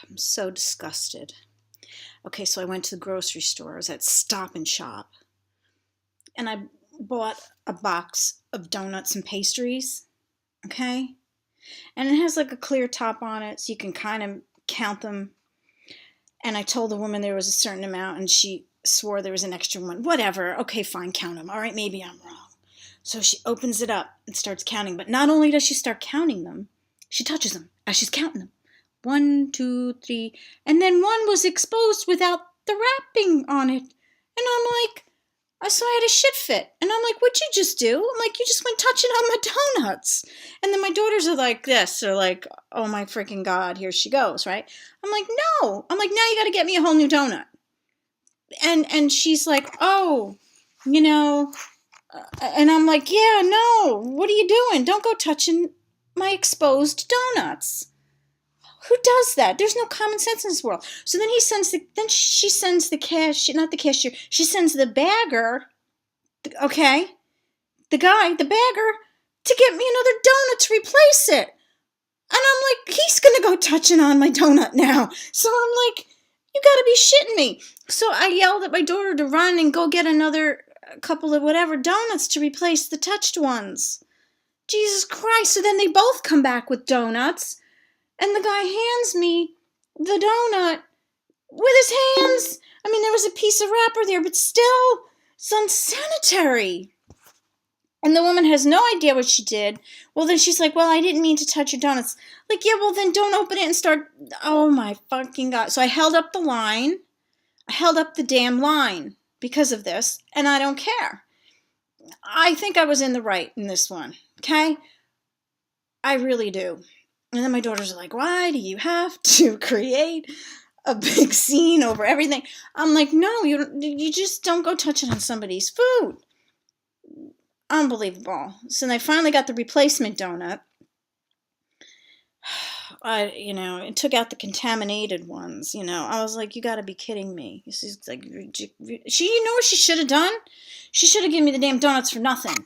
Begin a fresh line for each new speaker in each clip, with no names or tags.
I'm so disgusted. Okay, so I went to the grocery store. I was at Stop and Shop. And I bought a box of donuts and pastries. Okay? And it has like a clear top on it so you can kind of count them. And I told the woman there was a certain amount and she swore there was an extra one. Whatever. Okay, fine, count them. All right, maybe I'm wrong. So she opens it up and starts counting. But not only does she start counting them, she touches them as she's counting them. 1, 2, 3. And then one was exposed without the wrapping on it. And I'm like, so I had a shit fit. And I'm like, what'd you just do? I'm like, you just went touching on my donuts. And then my daughters are like this. They're like, oh my freaking God, here she goes, right? I'm like, no. I'm like, now you got to get me a whole new donut. And she's like, oh, you know. And I'm like, yeah, no. What are you doing? Don't go touching my exposed donuts. Who does that? There's no common sense in this world. So then she sends the cashier, not the cashier, she sends the bagger, okay, the bagger, to get me another donut to replace it. And I'm like, he's going to go touching on my donut now. So I'm like, you got to be shitting me. So I yelled at my daughter to run and go get another couple of whatever donuts to replace the touched ones. Jesus Christ. So then they both come back with donuts. And the guy hands me the donut with his hands. I mean, there was a piece of wrapper there, but still, it's unsanitary. And the woman has no idea what she did. Well, then she's like, well, I didn't mean to touch your donuts. Like, yeah, well, then don't open it and start. Oh, my fucking God. So I held up the line. I held up the damn line because of this, and I don't care. I think I was in the right in this one, okay? I really do. And then my daughters are like, why do you have to create a big scene over everything? I'm like, no, you just don't go touching on somebody's food. Unbelievable. So they finally got the replacement donut. It took out the contaminated ones, I was like, you got to be kidding me. She's like, you know what she should have done? She should have given me the damn donuts for nothing.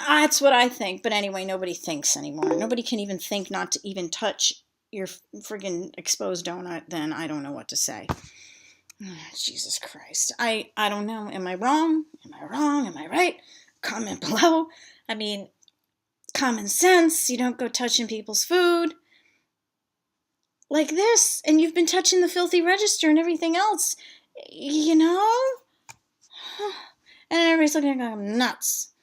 That's what I think. But anyway, nobody thinks anymore. Nobody can even think not to even touch your friggin' exposed donut. Then I don't know what to say. Jesus Christ. I don't know. Am I wrong? Am I wrong? Am I right? Comment below. I mean, common sense. You don't go touching people's food like this. And you've been touching the filthy register and everything else. And everybody's looking at me like I'm nuts.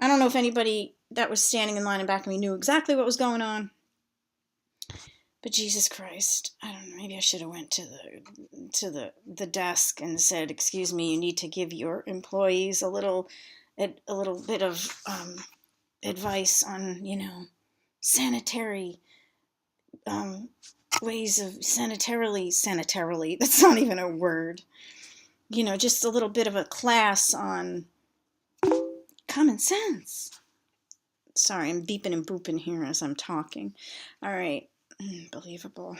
I don't know if anybody that was standing in line in back of me knew exactly what was going on. But Jesus Christ, I don't know, maybe I should have went to the desk and said, excuse me, you need to give your employees a little bit of advice on, sanitary ways of sanitarily, that's not even a word. Just a little bit of a class on common sense. Sorry, I'm beeping and booping here as I'm talking. All right. Unbelievable.